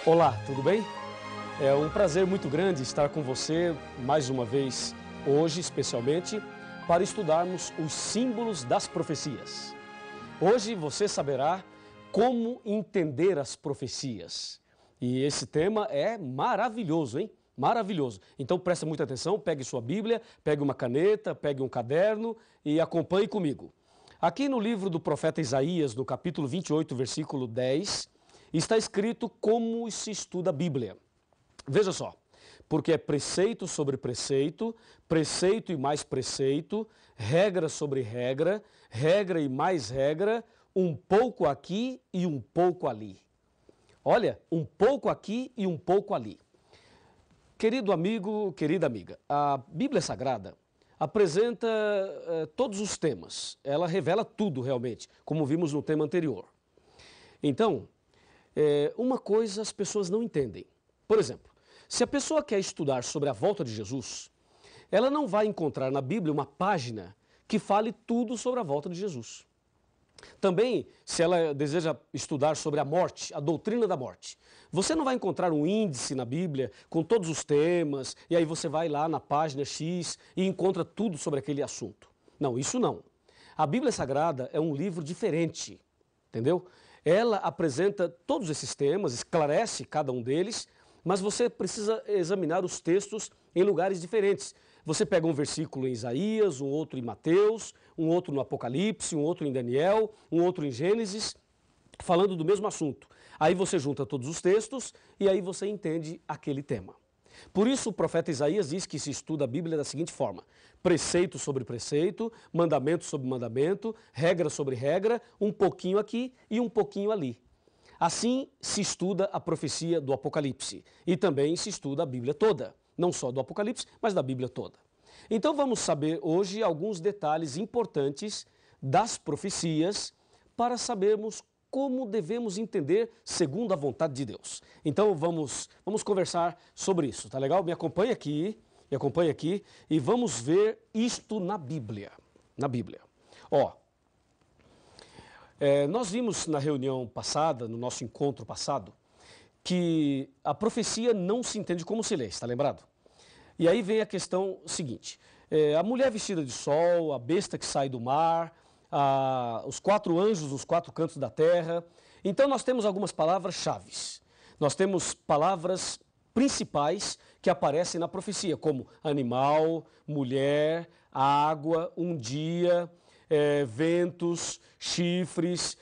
Olá, tudo bem? É um prazer muito grande estar com você mais uma vez, hoje especialmente, para estudarmos os símbolos das profecias. Hoje você saberá como entender as profecias. E esse tema é maravilhoso, hein? Maravilhoso. Então preste muita atenção, pegue sua Bíblia, pegue uma caneta, pegue um caderno e acompanhe comigo. Aqui no livro do profeta Isaías, no capítulo 28, versículo 10, está escrito como se estuda a Bíblia. Veja só, porque é preceito sobre preceito, preceito e mais preceito, regra sobre regra, regra e mais regra, um pouco aqui e um pouco ali. Olha, um pouco aqui e um pouco ali. Querido amigo, querida amiga, a Bíblia Sagrada apresenta todos os temas, ela revela tudo realmente, como vimos no tema anterior. Então, uma coisa as pessoas não entendem. Por exemplo, se a pessoa quer estudar sobre a volta de Jesus, ela não vai encontrar na Bíblia uma página que fale tudo sobre a volta de Jesus. Também, se ela deseja estudar sobre a morte, a doutrina da morte, você não vai encontrar um índice na Bíblia com todos os temas, e aí você vai lá na página X e encontra tudo sobre aquele assunto. Não, isso não. A Bíblia Sagrada é um livro diferente, entendeu? Ela apresenta todos esses temas, esclarece cada um deles, mas você precisa examinar os textos em lugares diferentes. Você pega um versículo em Isaías, um outro em Mateus, um outro no Apocalipse, um outro em Daniel, um outro em Gênesis, falando do mesmo assunto. Aí você junta todos os textos e aí você entende aquele tema. Por isso o profeta Isaías diz que se estuda a Bíblia da seguinte forma: preceito sobre preceito, mandamento sobre mandamento, regra sobre regra, um pouquinho aqui e um pouquinho ali. Assim se estuda a profecia do Apocalipse e também se estuda a Bíblia toda, não só do Apocalipse, mas da Bíblia toda. Então vamos saber hoje alguns detalhes importantes das profecias para sabermos como devemos entender segundo a vontade de Deus. Então vamos conversar sobre isso, tá legal? Me acompanhe aqui e vamos ver isto na Bíblia. Na Bíblia. Ó, nós vimos na reunião passada, no nosso encontro passado, que a profecia não se entende como se lê, está lembrado? E aí vem a questão seguinte: a mulher vestida de sol, a besta que sai do mar, os 4 anjos nos 4 cantos da terra. Então nós temos algumas palavras-chave. Nós temos palavras principais que aparecem na profecia, como animal, mulher, água, um dia, ventos, chifres,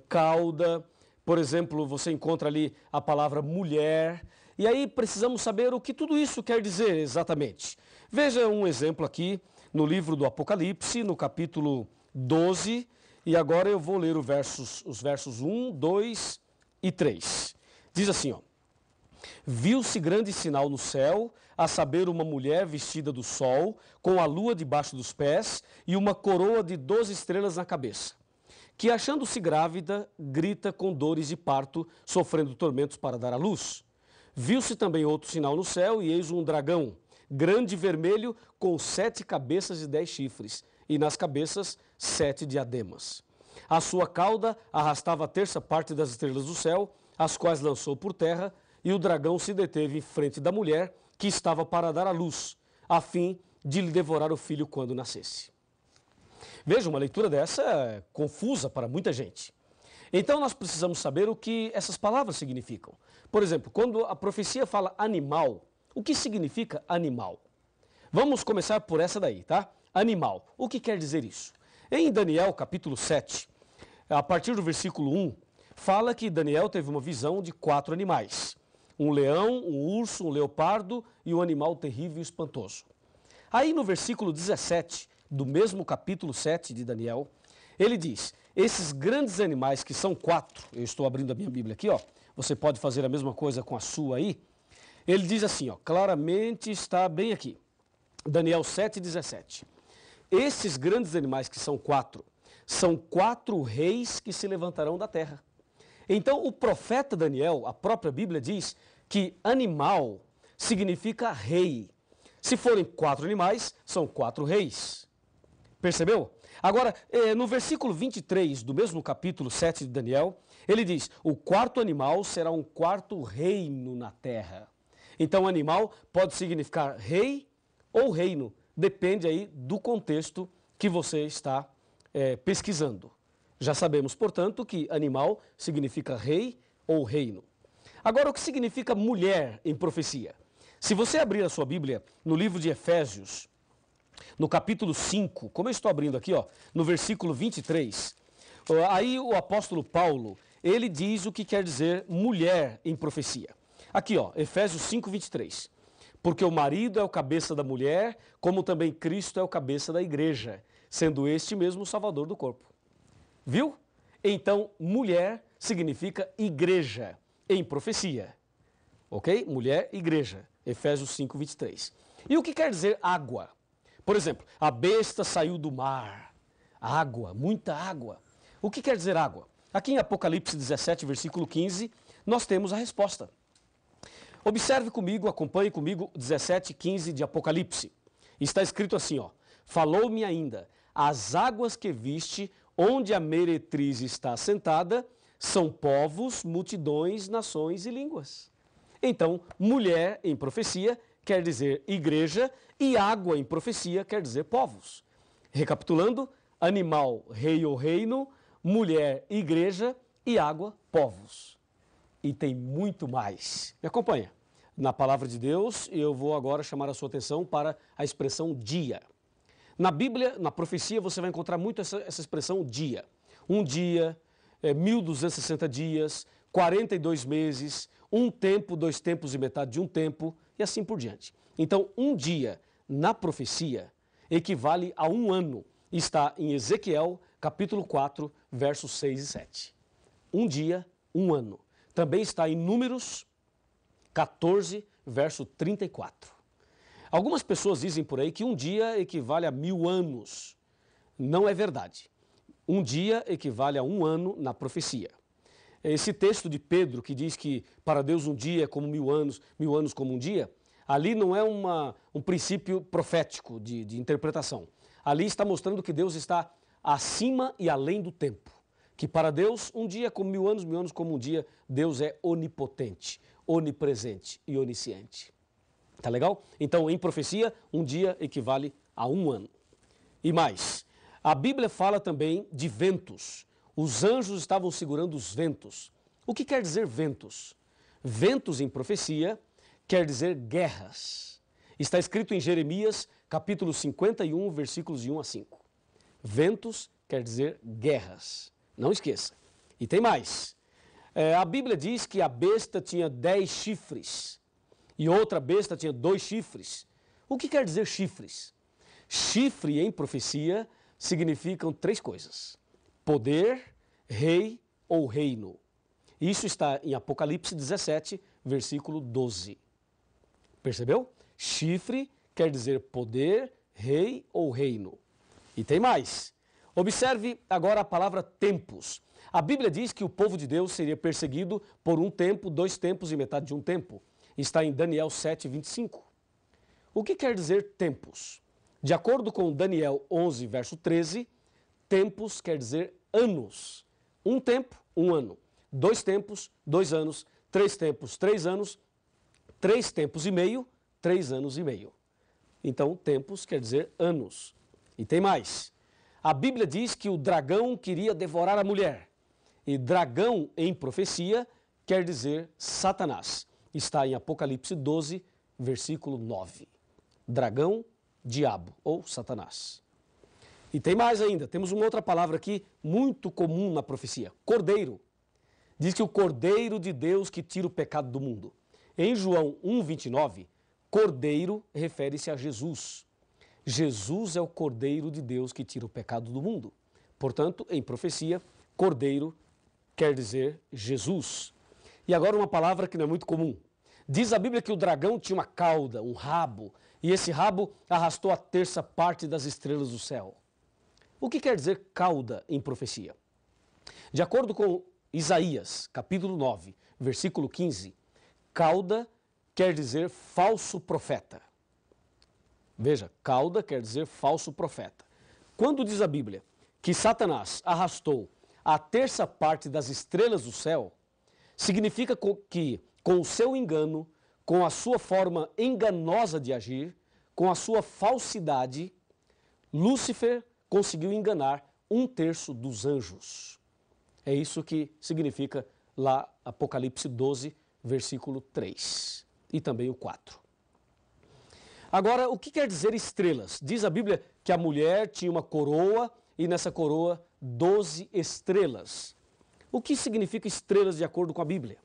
cauda. Por exemplo, você encontra ali a palavra mulher. E aí precisamos saber o que tudo isso quer dizer exatamente. Veja um exemplo aqui no livro do Apocalipse, no capítulo 12, e agora eu vou ler os versos 1, 2 e 3. Diz assim, ó: viu-se grande sinal no céu, a saber, uma mulher vestida do sol, com a lua debaixo dos pés e uma coroa de 12 estrelas na cabeça, que, achando-se grávida, grita com dores de parto, sofrendo tormentos para dar à luz. Viu-se também outro sinal no céu, e eis um dragão, grande e vermelho, com 7 cabeças e 10 chifres, e nas cabeças 7 diademas. A sua cauda arrastava a terça parte das estrelas do céu, as quais lançou por terra, e o dragão se deteve em frente da mulher, que estava para dar à luz, a fim de lhe devorar o filho quando nascesse. Veja, uma leitura dessa é confusa para muita gente. Então nós precisamos saber o que essas palavras significam. Por exemplo, quando a profecia fala animal, o que significa animal? Vamos começar por essa daí, tá? Animal. O que quer dizer isso? Em Daniel, capítulo 7, a partir do versículo 1, fala que Daniel teve uma visão de 4 animais. Um leão, um urso, um leopardo e um animal terrível e espantoso. Aí no versículo 17, do mesmo capítulo 7 de Daniel, ele diz: esses grandes animais, que são 4, eu estou abrindo a minha Bíblia aqui, ó, você pode fazer a mesma coisa com a sua aí. Ele diz assim, ó, claramente está bem aqui, Daniel 7,17. Esses grandes animais, que são 4, são 4 reis que se levantarão da terra. Então o profeta Daniel, a própria Bíblia diz que animal significa rei. Se forem 4 animais, são 4 reis. Percebeu? Agora, no versículo 23 do mesmo capítulo 7 de Daniel, ele diz, o quarto animal será um quarto reino na terra. Então, animal pode significar rei ou reino, depende aí do contexto que você está pesquisando. Já sabemos, portanto, que animal significa rei ou reino. Agora, o que significa mulher em profecia? Se você abrir a sua Bíblia no livro de Efésios, no capítulo 5, como eu estou abrindo aqui, ó, no versículo 23, aí o apóstolo Paulo, ele diz o que quer dizer mulher em profecia. Aqui, ó, Efésios 5, 23. Porque o marido é o cabeça da mulher, como também Cristo é o cabeça da igreja, sendo este mesmo o salvador do corpo. Viu? Então, mulher significa igreja em profecia. Ok? Mulher, igreja. Efésios 5, 23. E o que quer dizer água? Por exemplo, a besta saiu do mar. Água, muita água. O que quer dizer água? Aqui em Apocalipse 17, versículo 15, nós temos a resposta. Observe comigo, acompanhe comigo 17, 15 de Apocalipse. Está escrito assim, ó. Falou-me ainda, as águas que viste, onde a meretriz está assentada, são povos, multidões, nações e línguas. Então, mulher em profecia quer dizer igreja e água em profecia quer dizer povos. Recapitulando, animal, rei ou reino, mulher, igreja e água, povos. E tem muito mais. Me acompanha. Na palavra de Deus, eu vou agora chamar a sua atenção para a expressão dia. Na Bíblia, na profecia, você vai encontrar muito essa expressão dia. Um dia, 1260 dias, 42 meses, um tempo, 2 tempos e metade de um tempo, e assim por diante. Então, um dia na profecia equivale a um ano. Está em Ezequiel, capítulo 4, versos 6 e 7. Um dia, um ano. Também está em Números 14, verso 34. Algumas pessoas dizem por aí que um dia equivale a 1000 anos. Não é verdade. Um dia equivale a um ano na profecia. Esse texto de Pedro que diz que para Deus um dia é como 1000 anos como um dia, ali não é um princípio profético de interpretação. Ali está mostrando que Deus está acima e além do tempo. Que para Deus um dia é como 1000 anos como um dia, Deus é onipotente, onipresente e onisciente. Tá legal? Então, em profecia, um dia equivale a um ano. E mais, a Bíblia fala também de ventos. Os anjos estavam segurando os ventos. O que quer dizer ventos? Ventos em profecia quer dizer guerras. Está escrito em Jeremias, capítulo 51, versículos de 1 a 5. Ventos quer dizer guerras. Não esqueça. E tem mais. A Bíblia diz que a besta tinha 10 chifres e outra besta tinha 2 chifres. O que quer dizer chifres? Chifre em profecia significam 3 coisas. Poder, rei ou reino. Isso está em Apocalipse 17, versículo 12. Percebeu? Chifre quer dizer poder, rei ou reino. E tem mais. Observe agora a palavra tempos. A Bíblia diz que o povo de Deus seria perseguido por um tempo, 2 tempos e metade de um tempo. Está em Daniel 7, 25. O que quer dizer tempos? De acordo com Daniel 11, verso 13, tempos quer dizer anos. Um tempo, um ano. 2 tempos, 2 anos. 3 tempos, 3 anos. 3 tempos e meio, 3 anos e meio. Então, tempos quer dizer anos. E tem mais. A Bíblia diz que o dragão queria devorar a mulher. E dragão em profecia quer dizer Satanás. Está em Apocalipse 12, versículo 9. Dragão, diabo ou Satanás. E tem mais ainda, temos uma outra palavra aqui muito comum na profecia, cordeiro. Diz que o cordeiro de Deus que tira o pecado do mundo. Em João 1,29, cordeiro refere-se a Jesus. Jesus é o cordeiro de Deus que tira o pecado do mundo. Portanto, em profecia, cordeiro quer dizer Jesus. E agora uma palavra que não é muito comum. Diz a Bíblia que o dragão tinha uma cauda, um rabo, e esse rabo arrastou a terça parte das estrelas do céu. O que quer dizer cauda em profecia? De acordo com Isaías, capítulo 9, versículo 15, cauda quer dizer falso profeta. Veja, cauda quer dizer falso profeta. quando diz a Bíblia que Satanás arrastou a terça parte das estrelas do céu, significa que com o seu engano, com a sua forma enganosa de agir, com a sua falsidade, Lúcifer conseguiu enganar 1/3 dos anjos. É isso que significa lá Apocalipse 12, versículo 3 e também o 4. Agora, o que quer dizer estrelas? Diz a Bíblia que a mulher tinha uma coroa e nessa coroa 12 estrelas. O que significa estrelas de acordo com a Bíblia?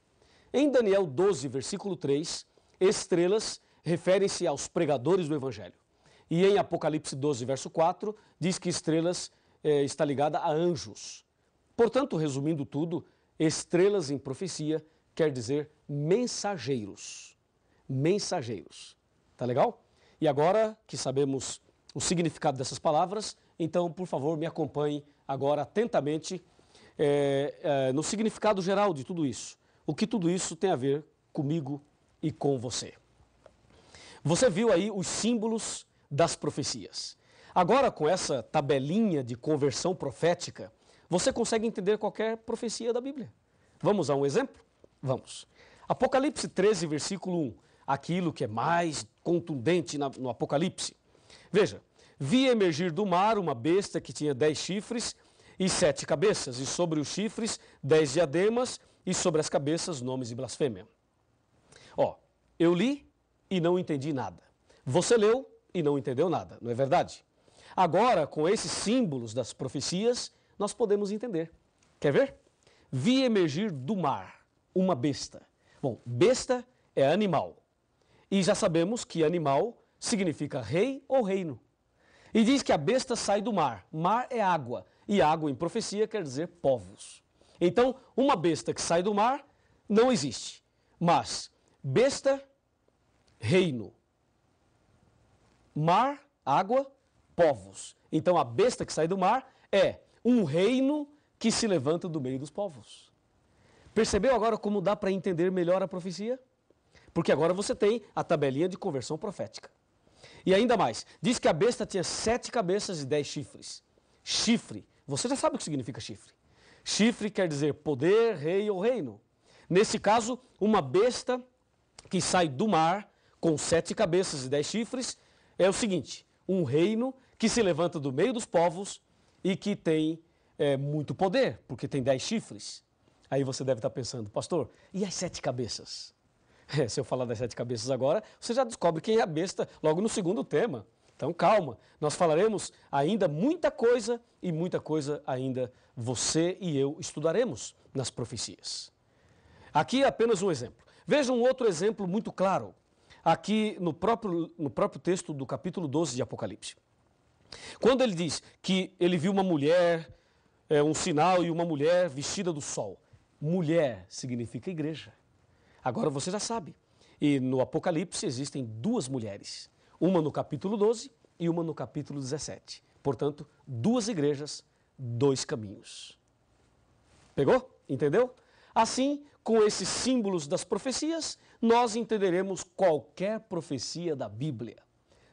Em Daniel 12, versículo 3, estrelas referem-se aos pregadores do Evangelho. E em Apocalipse 12, verso 4, diz que estrelas está ligada a anjos. Portanto, resumindo tudo, estrelas em profecia quer dizer mensageiros. Mensageiros. Tá legal? E agora que sabemos o significado dessas palavras, então, por favor, me acompanhe agora atentamente no significado geral de tudo isso. O que tudo isso tem a ver comigo e com você. Você viu aí os símbolos das profecias. Agora, com essa tabelinha de conversão profética, você consegue entender qualquer profecia da Bíblia. Vamos a um exemplo? Vamos. Apocalipse 13, versículo 1. Aquilo que é mais contundente no Apocalipse. Veja, vi emergir do mar uma besta que tinha 10 chifres e 7 cabeças, e sobre os chifres 10 diademas, e sobre as cabeças nomes de blasfêmia. Eu li e não entendi nada. Você leu e não entendeu nada, não é verdade? Agora, com esses símbolos das profecias, nós podemos entender. Quer ver? Vi emergir do mar uma besta. Bom, besta é animal. E já sabemos que animal significa rei ou reino. E diz que a besta sai do mar. Mar é água. E água em profecia quer dizer povos. Então, uma besta que sai do mar não existe. Mas besta, reino. Mar, água, povos. Então, a besta que sai do mar é um reino que se levanta do meio dos povos. Percebeu agora como dá para entender melhor a profecia? Porque agora você tem a tabelinha de conversão profética. E ainda mais, diz que a besta tinha 7 cabeças e 10 chifres. Chifre, você já sabe o que significa chifre. Chifre quer dizer poder, rei ou reino. Nesse caso, uma besta que sai do mar com 7 cabeças e 10 chifres é o seguinte, um reino que se levanta do meio dos povos e que tem muito poder, porque tem 10 chifres. Aí você deve estar pensando, pastor, e as 7 cabeças? Se eu falar das 7 cabeças agora, você já descobre quem é a besta logo no segundo tema. Então calma, nós falaremos ainda muita coisa e muita coisa ainda você e eu estudaremos nas profecias. Aqui é apenas um exemplo. Veja um outro exemplo muito claro, aqui no próprio texto do capítulo 12 de Apocalipse. Quando ele diz que ele viu uma mulher, um sinal e uma mulher vestida do sol. Mulher significa igreja. Agora você já sabe. E no Apocalipse existem 2 mulheres. Uma no capítulo 12 e uma no capítulo 17. Portanto, 2 igrejas, 2 caminhos. Pegou? Entendeu? Assim, com esses símbolos das profecias, nós entenderemos qualquer profecia da Bíblia.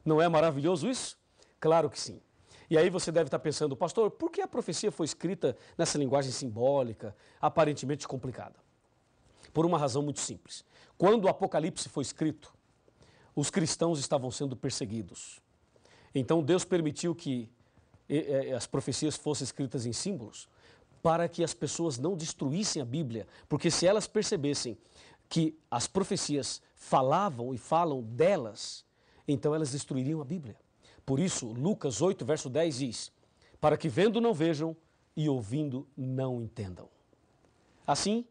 Não é maravilhoso isso? Claro que sim. E aí você deve estar pensando, pastor, por que a profecia foi escrita nessa linguagem simbólica, aparentemente complicada? Por uma razão muito simples. Quando o Apocalipse foi escrito, os cristãos estavam sendo perseguidos. Então Deus permitiu que as profecias fossem escritas em símbolos para que as pessoas não destruíssem a Bíblia, porque se elas percebessem que as profecias falavam e falam delas, então elas destruiriam a Bíblia. Por isso, Lucas 8, verso 10 diz, para que vendo não vejam e ouvindo não entendam. Assim,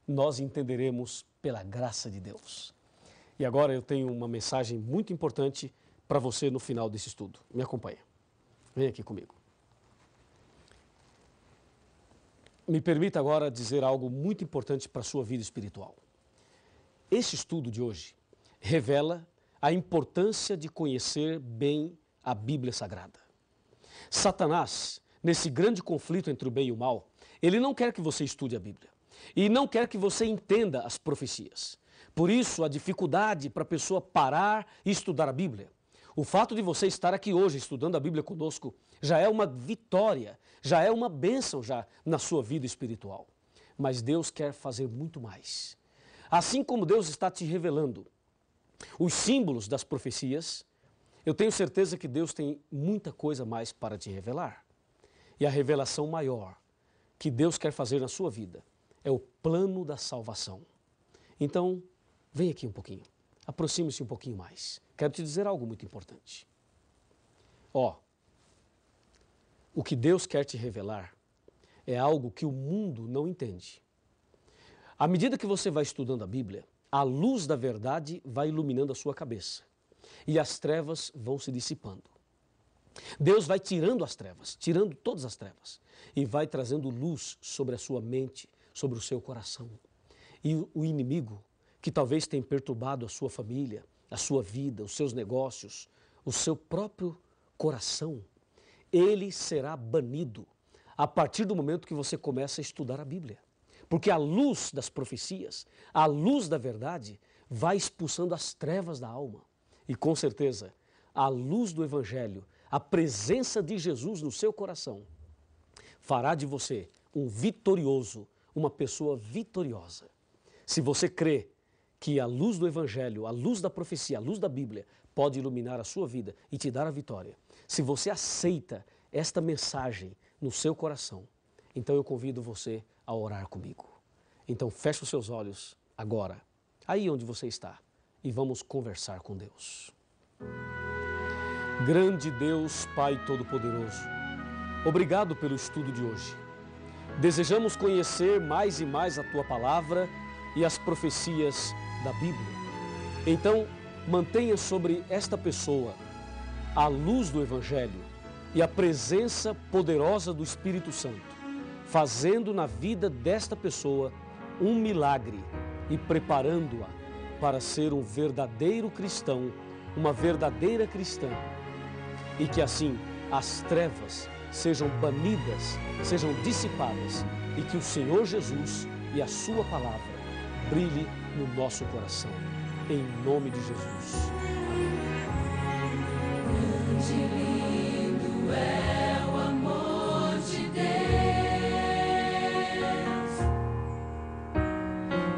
nós entenderemos pela graça de Deus. E agora eu tenho uma mensagem muito importante para você no final desse estudo. Me acompanha. Vem aqui comigo. Me permita agora dizer algo muito importante para a sua vida espiritual. Este estudo de hoje revela a importância de conhecer bem a Bíblia Sagrada. Satanás, nesse grande conflito entre o bem e o mal, ele não quer que você estude a Bíblia. E não quer que você entenda as profecias. Por isso, a dificuldade para a pessoa parar e estudar a Bíblia. O fato de você estar aqui hoje estudando a Bíblia conosco já é uma vitória, já é uma bênção já na sua vida espiritual. Mas Deus quer fazer muito mais. Assim como Deus está te revelando os símbolos das profecias, eu tenho certeza que Deus tem muita coisa mais para te revelar. E a revelação maior que Deus quer fazer na sua vida é o plano da salvação. Então, vem aqui um pouquinho, aproxime-se um pouquinho mais. Quero te dizer algo muito importante. O que Deus quer te revelar é algo que o mundo não entende. À medida que você vai estudando a Bíblia, a luz da verdade vai iluminando a sua cabeça e as trevas vão se dissipando. Deus vai tirando as trevas, tirando todas as trevas e vai trazendo luz sobre a sua mente, sobre o seu coração. E o inimigo, que talvez tenha perturbado a sua família, a sua vida, os seus negócios, o seu próprio coração, ele será banido a partir do momento que você começa a estudar a Bíblia. Porque a luz das profecias, a luz da verdade, vai expulsando as trevas da alma. E com certeza, a luz do Evangelho, a presença de Jesus no seu coração, fará de você um vitorioso, uma pessoa vitoriosa. Se você crê que a luz do Evangelho, a luz da profecia, a luz da Bíblia pode iluminar a sua vida e te dar a vitória, se você aceita esta mensagem no seu coração, então eu convido você a orar comigo. Então feche os seus olhos agora, aí onde você está, e vamos conversar com Deus. Grande Deus, Pai Todo-Poderoso, obrigado pelo estudo de hoje. Desejamos conhecer mais e mais a Tua Palavra e as profecias da Bíblia. Então, mantenha sobre esta pessoa a luz do Evangelho e a presença poderosa do Espírito Santo, fazendo na vida desta pessoa um milagre e preparando-a para ser um verdadeiro cristão, uma verdadeira cristã. E que assim as trevas sejam banidas, sejam dissipadas e que o Senhor Jesus e a Sua Palavra brilhe no nosso coração. Em nome de Jesus. Grande e lindo é o amor de Deus,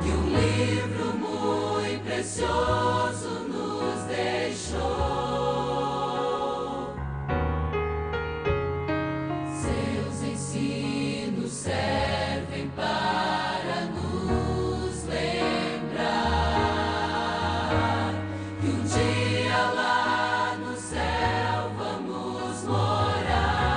que um livro muito precioso nos deixou. Seus ensinos servem para nos lembrar que um dia lá no céu vamos morar.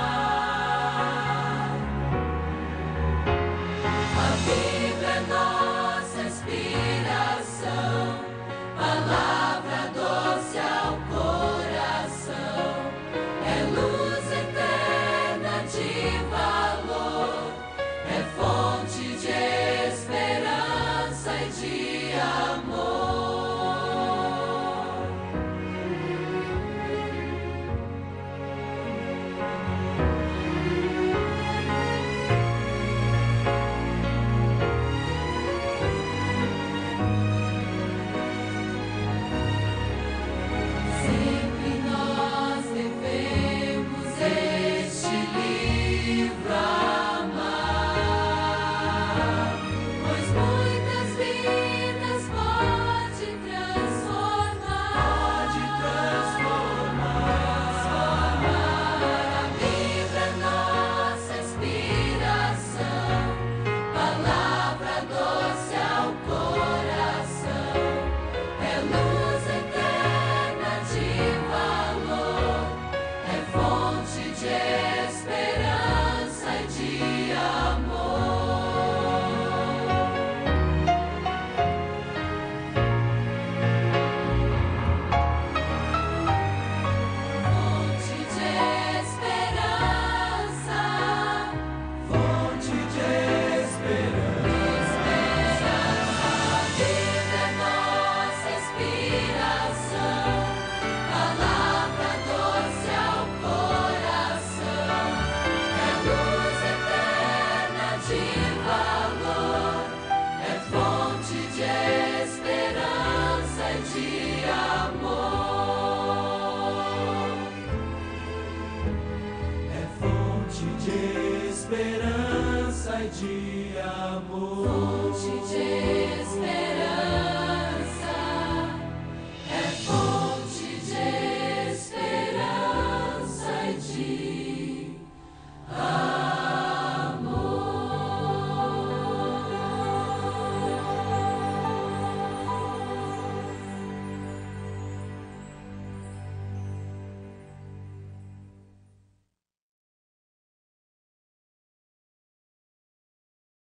fonte de